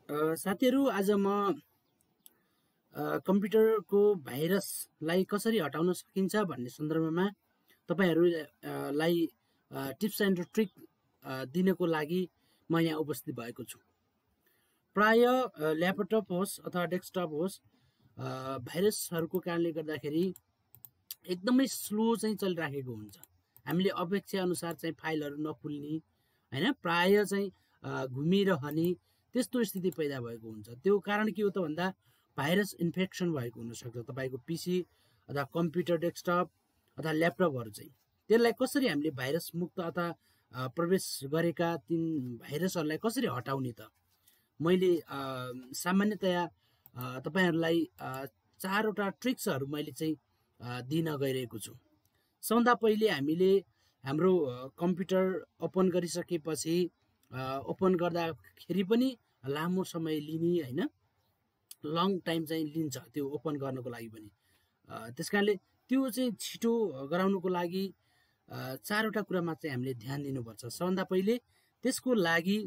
साथीहरू आज म कम्प्युटरको भाइरसलाई कसरी हटाउन सकिन्छ भन्ने सन्दर्भमा तपाईहरुलाई टिप्स एन्ड ट्रिक दिनको लागि म यहाँ उपस्थित भएको छु। प्राय ल्यापटप होस् अथवा डेस्कटप होस् भाइरसहरुको कारणले गर्दाखेरि एकदमै स्लो चाहिँ चलिराखेको हुन्छ। हामीले अपेक्षा अनुसार चाहिँ फाइलहरु नखुल्ने हैन, प्राय चाहिँ घुमिरहने त्यस्तो स्थिति पैदा भएको हुन्छ। त्यो कारण के हो त भन्दा भाइरस इन्फेक्सन भएको हुन सक्छ तपाईको पीसी अथवा कम्प्युटर डेस्कटप अथवा ल्यापटपहरु चाहिँ। त्यसलाई कसरी हामीले भाइरस मुक्त अथवा प्रवेश गरेका तीन भाइरसहरुलाई कसरी हटाउने त मैले सामान्यतया तपाईहरुलाई चारवटा ट्रिक्सहरु मैले चाहिँ दिन गइरहेको छु। सबभन्दा पहिले हामीले हाम्रो कम्प्युटर ओपन गरिसकेपछि ओपन गर्दाखेरि पनि लामो समय लिने हैन, लङ टाइम चाहिँ लिन्छ त्यो ओपन गर्नको लागि पनि। त्यसकारणले त्यो चाहिँ छिटो गराउनको लागि चारवटा कुरामा चाहिँ हामीले ध्यान दिनुपर्छ। सबभन्दा पहिले त्यसको लागि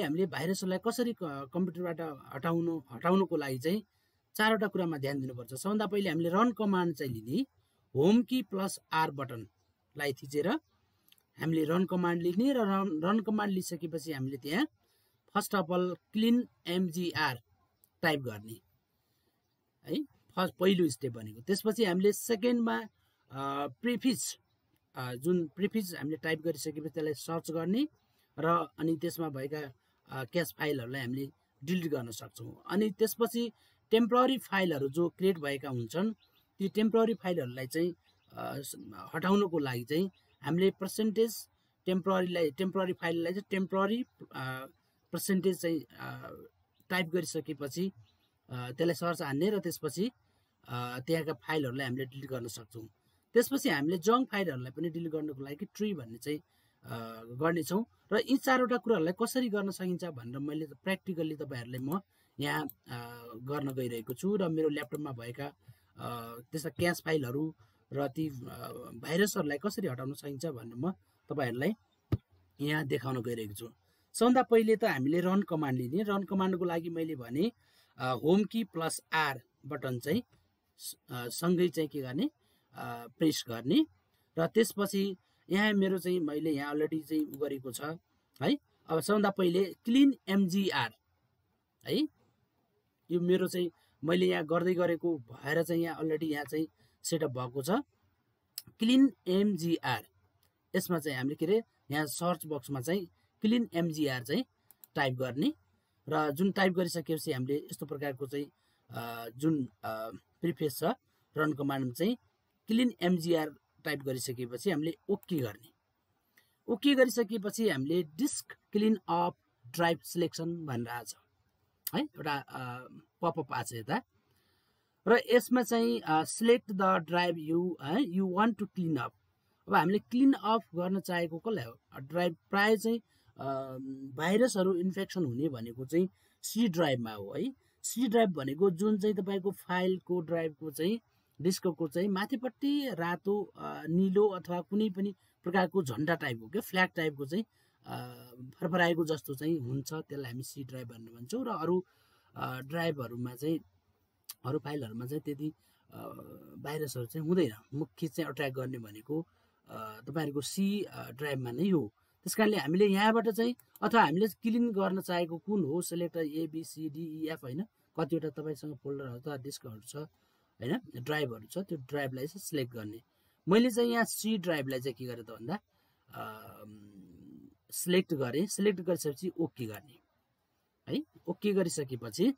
हामीले भाइरसलाई कसरी कम्प्युटरबाट हटाउनको लागि चाहिँ चारवटा कुरामा ध्यान दिनुपर्छ। सबभन्दा पहिले हामीले रन कमान्ड चाहिँ लिने, होम की प्लस आर बटनलाई थिचेर हामीले रन कमान्ड लिने र रन कमान्ड लिसकेपछि हामीले त्यहाँ first of all clean M G R type गर्ने है, फर्स्ट पहिलो स्टेप भनेको। त्यसपछि हामीले सेकेन्डमा प्रिफिक्स जुन प्रिफिक्स हामीले टाइप गरिसकेपछि त्यसलाई सर्च गर्ने र अनि त्यसमा भएका क्याश फाइलहरुलाई हामीले डिलिट गर्न सक्छौं। अनि त्यसपछि टेम्पररी फाइलहरु जो क्रिएट भएका हुन्छन् ती टेम्पररी फाइलहरुलाई चाहिँ हटाउनको लागि चाहिँ हामीले टेम्पररी फाइललाई चाहिँ टेम्पररी पर्सेन्टेज चाहिँ टाइप गरिसकेपछि त्यसलाई सर्च हान्ने र त्यसपछि त्यहाँका फाइलहरुलाई हामीले डिलिट गर्न सक्छौं। त्यसपछि हामीले जंक फाइलहरुलाई पनि डिलिट गर्नको लागि ट्री भन्ने चाहिँ गर्नेछौं। र यी चारवटा कुराहरुलाई कसरी गर्न सकिन्छ भनेर मैले प्र्याक्टिकली तपाईहरुलाई म यहाँ गर्न गइरहेको छु र मेरो ल्यापटपमा भएका त्यस्ता क्याश फाइलहरु र ती भाइरसहरुलाई कसरी हटाउन सकिन्छ भनेर म तपाईहरुलाई यहाँ देखाउन गइरहेको छु। सबभन्दा पहिले त हामीले रन कमान्ड लिने, रन कमान्डको लागि मैले भने home key plus are button चाहिँ सँगै चाहिँ के गर्ने प्रेस गर्ने र त्यसपछि यहाँ मेरो चाहिँ मैले यहाँ अलरेडी चाहिँ गरेको छ है। अब सबभन्दा पहिले क्लीन एमजीआर है, यो मेरो चाहिँ मैले यहाँ गर्दै गरेको भएर चाहिँ यहाँ अलरेडी यहाँ चाहिँ सेटअप भएको छ क्लीन एमजीआर। यसमा चाहिँ हामीले के रे यहाँ सर्च बक्समा चाहिँ क्लीन एमजीआर चाहिँ टाइप गर्ने र जुन टाइप गरिसकेपछि हामीले यस्तो प्रकारको चाहिँ जुन प्रिफेस छ रन कमान्डमा चाहिँ क्लीन एमजीआर टाइप गरिसकेपछि हामीले ओके गर्ने। ओके गरिसकेपछि हामीले disk clean up drive selection भनेर आछ है, एउटा पपअप आछ यता र यसमा चाहिँ select the drive you want to clean up. अब हामीले क्लीन अफ गर्न चाहेको कसलाई हो? ड्राइभ। प्राय चाहिँ भाइरसहरु इन्फेक्सन हुने भनेको चाहिँ सी ड्राइभमा हो है। सी ड्राइभ भनेको जुन चाहिँ तपाईको फाइलको ड्राइभको चाहिँ डिस्कको चाहिँ माथिपट्टि रातो नीलो अथवा कुनै पनि प्रकारको झण्डा टाइपको के फ्ल्याग टाइपको चाहिँ फरफराएको जस्तो चाहिँ हुन्छ, त्यसलाई हामी सी ड्राइभ भनेर भन्छौं। र अरु ड्राइभहरुमा चाहिँ अरु फाइलहरुमा चाहिँ त्यति भाइरसहरु चाहिँ हुँदैन। मुख्य चाहिँ अट्र्याक्ट गर्ने भनेको तपाईहरुको सी ड्राइभमा नै हो। त्यसकारणले हामीले यहाँबाट चाहिँ अथवा हामीले क्लिन गर्न चाहेको कुन हो select A B C D E F हैन, कतिवटा तपाईसँग फोल्डरहरु अथवा डिस्कहरु छ हैन, ड्राइभहरु छ, त्यो ड्राइभलाई चाहिँ सिलेक्ट गर्ने। मैले चाहिँ यहाँ सी ड्राइभलाई चाहिँ के गरे त भन्दा सिलेक्ट गरे। सिलेक्ट गरिसकेपछि ओके गर्ने है। ओके गरिसकेपछि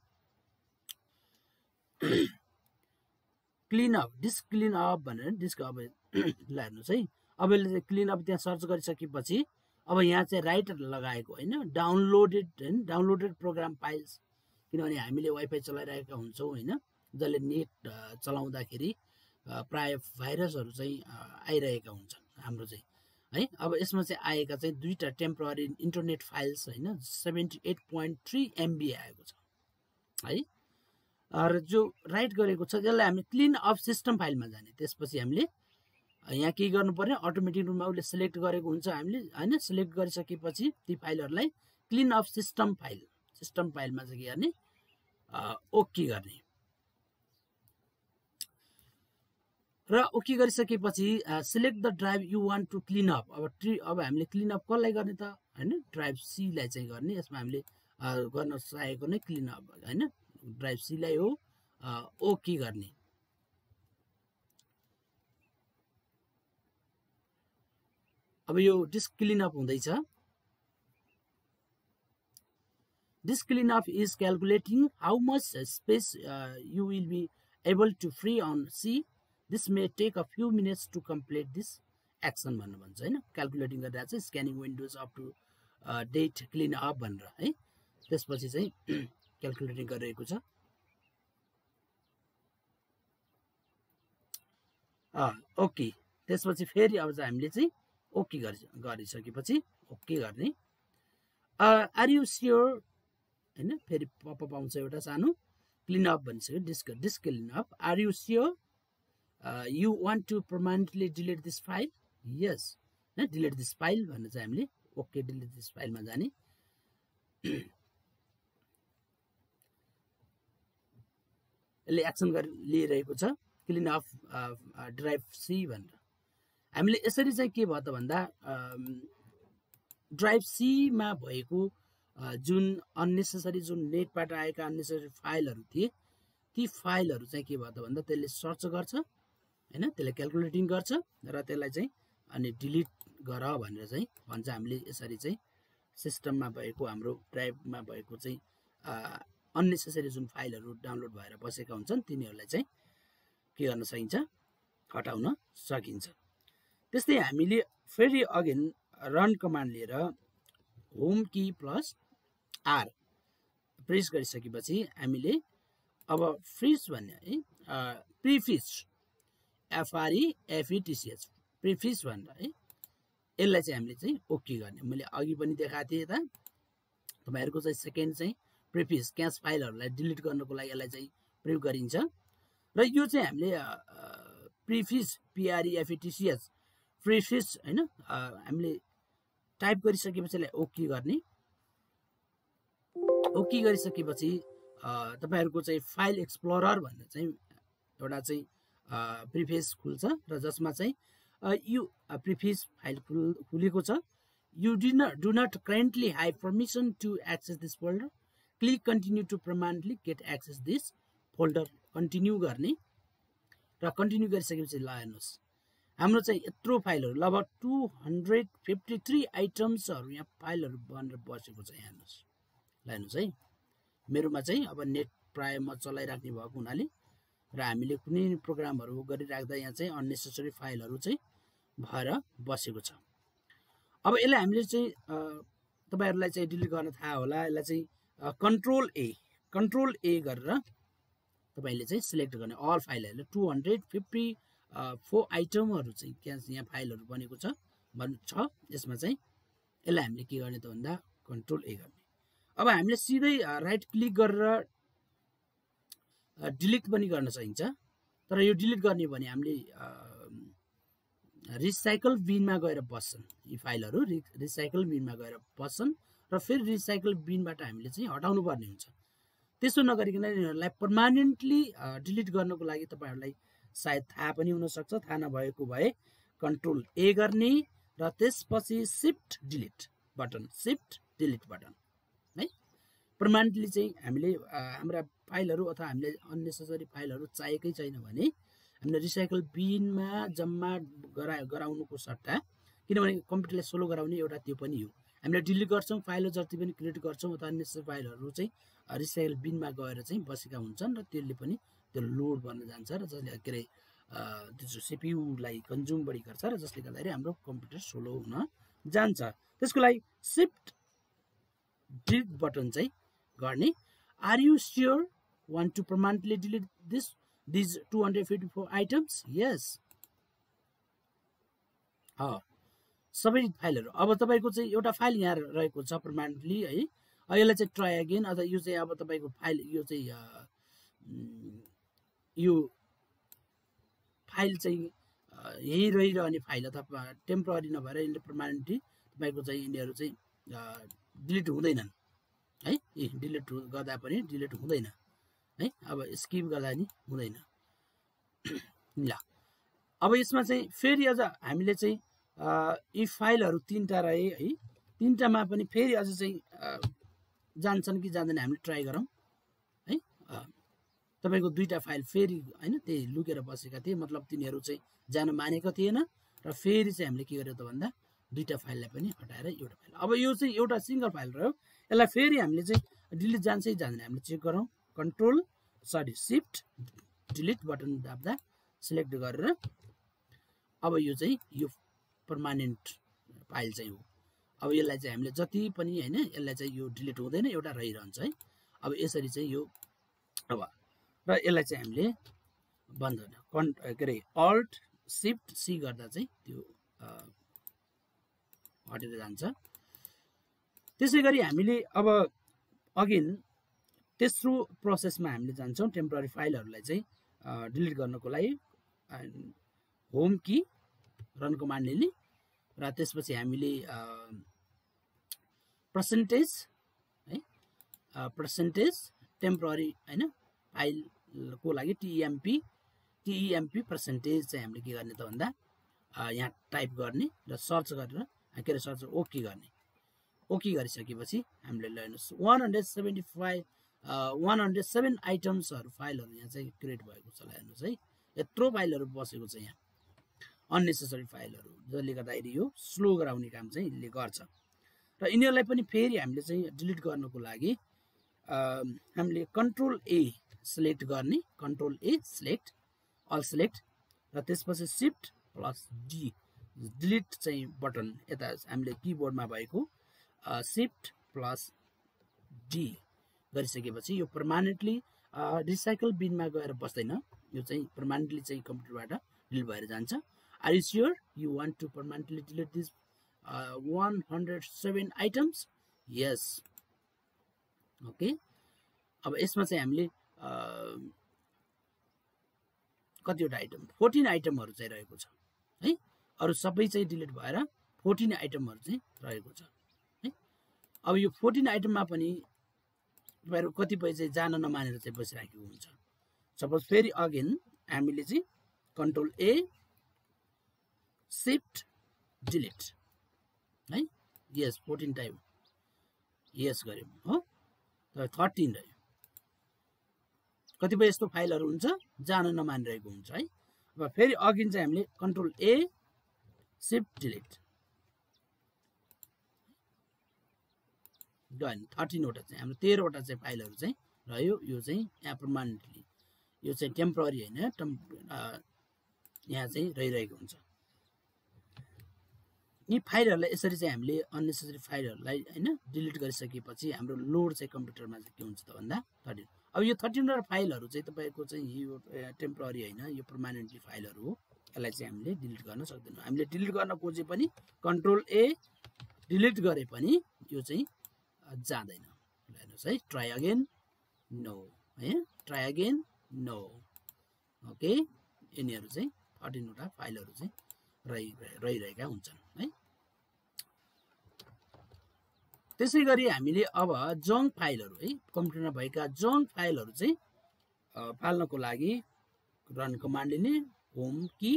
clean up, disk clean up भनेर डिस्क अब ल हेर्नुस् है। अब यसले क्लीन अप त्यहाँ सर्च गरिसकेपछि अब यहाँ चाहिँ राइट लगाएको हैन, डाउनलोडेड प्रोग्राम फाइल्स, किनभने हामीले वाइफाई चलाइरहेका हुन्छौं हैन, जसले नेट चलाउँदाखेरि प्राय भाइरसहरु चाहिँ आइरहेका हुन्छन् हाम्रो चाहिँ है। अब यसमा चाहिँ आएका चाहिँ दुईटा टेम्पररी इन्टरनेट फाइल्स हैन 78.3 MB आएको छ है। र जो राइट गरेको छ त्यसलाई हामी क्लीन अफ सिस्टम फाइलमा जाने। त्यसपछि हामीले यहाँ के गर्नु पर्यो अटोमेटिक रूपमा उसले सिलेक्ट गरेको हुन्छ हामीले हैन सिलेक्ट गरिसकेपछि ती फाइलहरुलाई क्लीन अफ सिस्टम फाइलमा चाहिँ के गर्ने ओके गर्ने र ओके गरिसकेपछि select the drive you want to clean up अब हामीले क्लीन अप कसलाई गर्ने त हैन ड्राइभ सी लाई चाहिँ गर्ने यसमा हामीले गर्न चाहेको नै क्लीन अप हैन ड्राइभ सी लाई हो ओके गर्ने अब यो डिस्क क्लीन अप हुँदैछ This cleanup is calculating how much space you will be able to free on C. This may take a few minutes to complete this action भन्नु भन्छ हैन calculating गरेर चाहिँ scanning Windows up to date clean up भनेर है त्यसपछि चाहिँ क्याल्कुलेटिङ गरिरहेको छ ओके त्यसपछि फेरि अब चाहिँ हामीले चाहिँ ओके गरिसकेपछि ओके गर्ने आर यु स्योर हैन फेरि पपअप आउँछ एउटा सानो क्लीन अप भनिसक्यो disk clean up are you sure you want to permanently delete this file yes हैन डिलिट दिस फाइल भनेर चाहिँ हामीले ओके डिलिट दिस फाइलमा जाने यसले एक्सन लिइरहेको छ क्लीन अफ ड्राइभ सी भनेर हामीले यसरी चाहिँ के भयो त भन्दा ड्राइभ सी मा भएको जुन अननेसेसरी जुन नेटबाट आएका अननेसेसरी फाइलहरु थिए ती फाइलहरु चाहिँ के भयो त भन्दा त्यसले सर्च गर्छ हैन त्यसले क्याल्कुलेटिङ गर्छ र त्यसलाई चाहिँ अनि डिलिट गर भनेर चाहिँ भन्छ हामीले यसरी चाहिँ सिस्टममा भएको हाम्रो ड्राइभमा भएको चाहिँ अननेसेसरी जुन फाइलहरु डाउनलोड भएर बसेका हुन्छन् तिनीहरुलाई चाहिँ के गर्न सकिन्छ हटाउन सकिन्छ त्यस्तै हामीले फेरि अगेन रन कमान्ड लिएर home key plus are press गरिसकेपछि हामीले अब फ्रिज भन्ने है प्रिफिज FREFETCH प्रिफिज भनेर है यसलाई चाहिँ हामीले चाहिँ ओके गर्ने मैले अघि पनि देखाएको थिएँ यता तपाईहरुको चाहिँ सेकेन्ड चाहिँ प्रिफिज क्याच फाइलहरुलाई डिलिट गर्नको लागि यसलाई चाहिँ प्रयोग गरिन्छ र यो चाहिँ हामीले प्रिफिज PREFETCH प्रिफिज हैन हामीले टाइप गरिसकेपछि यसलाई ओके गर्ने ओके गरिसकेपछि तपाईहरुको चाहिँ फाइल एक्सप्लोरर भन्ने चाहिँ एउटा चाहिँ प्रिफिज खुल्छ र जसमा चाहिँ यो प्रिफिज फाइल खुलेको छ you do not currently have permission to access this folder click continue to permanently get access this folder continue गर्ने र कन्टिन्यू गरिसकेपछि ल हेर्नुस् हाम्रो चाहिँ यत्रो फाइलहरु लगभग 253 आइटम्सहरु यहाँ फाइलहरु बनेर बसेको छ हेर्नुस् ल हेर्नुस् है मेरोमा चाहिँ अब नेट प्राय म चलाइराख्ने भएको हुनाले र हामीले कुनै प्रोग्रामहरु गरिराख्दा यहाँ चाहिँ अननेसेसरी फाइलहरु चाहिँ भएर बसेको छ अब यसलाई हामीले चाहिँ तपाईहरुलाई चाहिँ डिलिट गर्न थाहा होला यसलाई चाहिँ कन्ट्रोल ए गरेर तपाईले चाहिँ सिलेक्ट गर्ने अल फाइलहरु 254 आइटमहरु चाहिँ यहाँ फाइलहरु बनेको छ यसमा चाहिँ यसलाई हामीले के गर्ने त भन्दा कन्ट्रोल ए गर्ने अब हामीले सिधै राइट क्लिक गरेर डिलिट पनि गर्न सकिन्छ तर यो डिलिट गर्ने भने हामीले रिसाइकल बिनमा गएर बस्छन् यी फाइलहरु रिसाइकल बिनमा गएर बस्छन् र फेरि रिसाइकल बिनबाट हामीले चाहिँ हटाउनु पर्ने हुन्छ त्यसो नगरिकन यिनीहरुलाई पर्मानेन्टली डिलिट गर्नको लागि तपाईहरुलाई सायद थाहा पनि हुन सक्छ थाहा नभएको भए कन्ट्रोल ए गर्ने र त्यसपछि शिफ्ट डिलिट बटन है पर्मानेन्टली चाहिँ हामीले हाम्रा फाइलहरु अथवा हामीले अननेसेसरी फाइलहरु चाहिएकै छैन भने हामीले रिसाइकल बिनमा जम्मा गराउनुको सट्टा किनभने कम्प्युटरले सोलो गराउने एउटा त्यो पनि हो हामीले डिलिट गर्छौं फाइलहरु जति पनि क्रिएट गर्छौं अथवा अननेसेसरी फाइलहरु चाहिँ रिसाइकल बिनमा गएर चाहिँ बसेका हुन्छन् र त्यसले पनि त्यो लोड गर्न जान्छ र जसले के रे त्यो CPU लाई कन्ज्युम बढी गर्छ र जसले गर्दाखेरि हाम्रो कम्प्युटर स्लो हुन जान्छ त्यसको लागि शिफ्ट डिलिट बटन चाहिँ गर्ने are you sure want to permanently delete these 254 items yes सबै फाइलहरु अब तपाईको चाहिँ एउटा फाइल यहाँ रहेको छ पर्मानेन्टली है यसलाई चाहिँ ट्राई अगेन अथवा यो चाहिँ अब तपाईको फाइल यो चाहिँ यो फाइल चाहिँ यही रहिरहने फाइल अथवा टेम्पोररी नभएर यिनीहरू पर्मानेन्टली तपाईँको चाहिँ यिनीहरू चाहिँ डिलिट हुँदैनन् है। डिलिट गर्दा पनि डिलिट हुँदैन है। अब स्किप गर्दा नि हुँदैन। ल अब यसमा चाहिँ फेरि अझ हामीले चाहिँ यी फाइलहरू 3टा रहे है। 3टामा पनि फेरि अझ चाहिँ जान्छन् कि जाँदैन हामीले ट्राई गरौँ है। तपाईँको 2टा फाइल फेरि हैन त्यही लुकेर बसेका थिए, मतलब तिनीहरू चाहिँ जान मानेको थिएन र फेरि चाहिँ हामीले के गर्यो त भन्दा 2टा फाइललाई पनि हटाएर एउटा फाइल। अब यो चाहिँ एउटा सिंगल फाइल रह्यो। यसलाई फेरि हामीले चाहिँ डिलिट जान्छ कि जाँदैन हामीले चेक गरौँ। सिफ्ट डिलिट बटन दाब्दा सिलेक्ट गरेर अब यो चाहिँ यो पर्मानेन्ट फाइल चाहिँ हो। अब यसलाई चाहिँ हामीले जति पनि हैन यसलाई चाहिँ यो डिलिट हुँदैन, एउटा रहिरहन्छ है। अब यसरी चाहिँ यो अब र यसलाई चाहिँ हामीले बन्द गर्न के अरे अल्ट सिफ्ट सी गर्दा चाहिँ त्यो हटेर जान्छ। त्यसै गरी हामीले अब अगेन तेस्रो प्रोसेसमा हामीले जान्छौँ टेम्पोररी फाइलहरूलाई चाहिँ डिलिट गर्नको लागि। होम की रन कमान्ड लिने र त्यसपछि हामीले पर्सेन्टेज है पर्सेन्टेज टेम्पोररी हैन फाइलको लागि टेम्प पर्सेन्टेज चाहिँ हामीले के गर्ने त भन्दा यहाँ टाइप गर्ने र सर्च गरेर के अरे सर्च ओके गर्ने। ओके गरिसकेपछि हामीले हेर्नुहोस् 107 आइटम्सहरू फाइलहरू यहाँ चाहिँ क्रिएट भएको छ। हेर्नुहोस् है, यत्रो फाइलहरू बसेको छ यहाँ, अननेसेसरी फाइलहरू, जसले गर्दाखेरि यो स्लो गराउने काम चाहिँ यसले गर्छ। र यिनीहरूलाई पनि फेरि हामीले चाहिँ डिलिट गर्नको लागि हामीले कन्ट्रोल ए सिलेक्ट गर्ने, control A select all select र त्यसपछि सिफ्ट प्लस डी डिलिट चाहिँ बटन यता हामीले किबोर्डमा भएको सिफ्ट प्लस डी गरिसकेपछि यो पर्मानेन्टली रिसाइकल बिनमा गएर बस्दैन, यो चाहिँ पर्मानेन्टली चाहिँ कम्प्युटरबाट डिलिट भएर जान्छ। Are you sure you want to permanently delete this 107 items? Yes. Okay. अब यसमा चाहिँ हामीले कतिवटा आइटम 14 आइटमहरू चाहिँ रहेको छ है। अरू सबै चाहिँ डिलिट भएर 14 आइटमहरू चाहिँ रहेको छ है। अब यो 14 आइटममा पनि तपाईँहरू कतिपय चाहिँ जान नमानेर चाहिँ बसिराखेको हुन्छ। सपोज फेरि अगेन हामीले चाहिँ कन्ट्रोल ए सिफ्ट डिलिट है। यस 14 टाइम यस गऱ्यौँ हो, 13 रह्यो। कतिपय यस्तो फाइलहरू हुन्छ जान नमानिरहेको हुन्छ है। अब फेरि अगेन चाहिँ हामीले control A shift delete done. 13 वटा चाहिँ हाम्रो 13 वटा चाहिँ फाइलहरू चाहिँ रह्यो। यो चाहिँ यहाँ पर्मानेन्टली, यो चाहिँ टेम्पोररी होइन, यहाँ चाहिँ रहिरहेको हुन्छ। यी फाइलहरूलाई यसरी चाहिँ हामीले अननेसेसरी फाइलहरूलाई होइन डिलिट गरिसकेपछि हाम्रो लोड चाहिँ कम्प्युटरमा चाहिँ के हुन्छ त भन्दा 13। अब यो 13वटा फाइलहरू चाहिँ तपाईँको चाहिँ यो टेम्पोररी होइन, यो पर्मानेन्टली फाइलहरू हो। यसलाई चाहिँ हामीले डिलिट गर्न सक्दैनौँ। हामीले डिलिट गर्न खोजे पनि कन्ट्रोल ए डिलिट गरे पनि यो चाहिँ जाँदैन। हेर्नुहोस् है, ट्राई अगेन नो है, ट्राई अगेन नो। ओके, यिनीहरू चाहिँ 13वटा फाइलहरू चाहिँ रहिरहेका हुन्छन् है। त्यसै गरी हामीले अब जङ्क फाइलहरू है, कम्प्युटरमा भएका जङ्क फाइलहरू चाहिँ फाल्नको लागि रन कमान्ड लिने, home key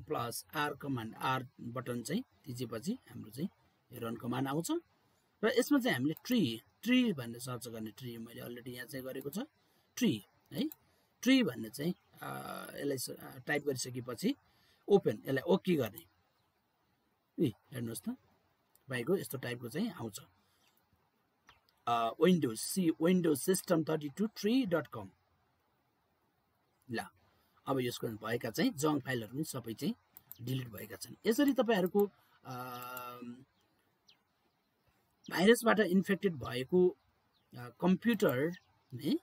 plus R command, R button चाहिँ थिचेपछि हाम्रो चाहिँ रन कमान्ड आउँछ। र यसमा चाहिँ हामीले ट्री भनेर सर्च गर्ने। ट्री मैले अलरेडी यहाँ चाहिँ गरेको छ, ट्री है। ट्री भन्ने चाहिँ यसलाई टाइप गरिसकेपछि ओपन, यसलाई ओके गर्ने। हेर्नुहोस् त तपाईँको यस्तो टाइपको चाहिँ आउँछ। Windows system 32 tree.com। ल अब यसको भएका चाहिँ जङ्क फाइलहरू पनि सबै चाहिँ डिलिट भएका छन्। यसरी तपाईँहरूको भाइरसबाट इन्फेक्टेड भएको कम्प्युटर है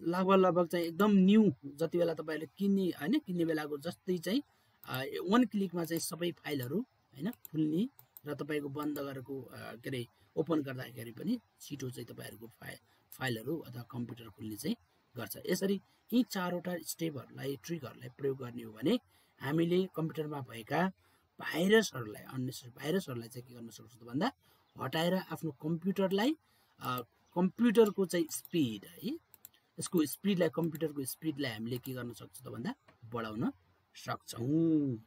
लगभग चाहिँ एकदम न्यू, जति बेला तपाईँहरूले किन्ने बेलाको जस्तै चाहिँ 1 क्लिकमा चाहिँ सबै फाइलहरू होइन खुल्ने र तपाईँको बन्द गरेको के अरे ओपन गर्दाखेरि पनि छिटो चाहिँ तपाईँहरूको फाइलहरू अथवा कम्प्युटर खुल्ने चाहिँ गर्छ। यसरी यी चारवटा स्टेपहरूलाई ट्रिकहरूलाई प्रयोग गर्ने हो भने हामीले कम्प्युटरमा भएका भाइरसहरूलाई अननेसेसरी भाइरसहरूलाई चाहिँ के गर्न सक्छौँ त भन्दा हटाएर आफ्नो कम्प्युटरलाई कम्प्युटरको चाहिँ स्पिड है यसको स्पिडलाई कम्प्युटरको स्पिडलाई हामीले के गर्न सक्छौँ त भन्दा बढाउन सक्छौँ।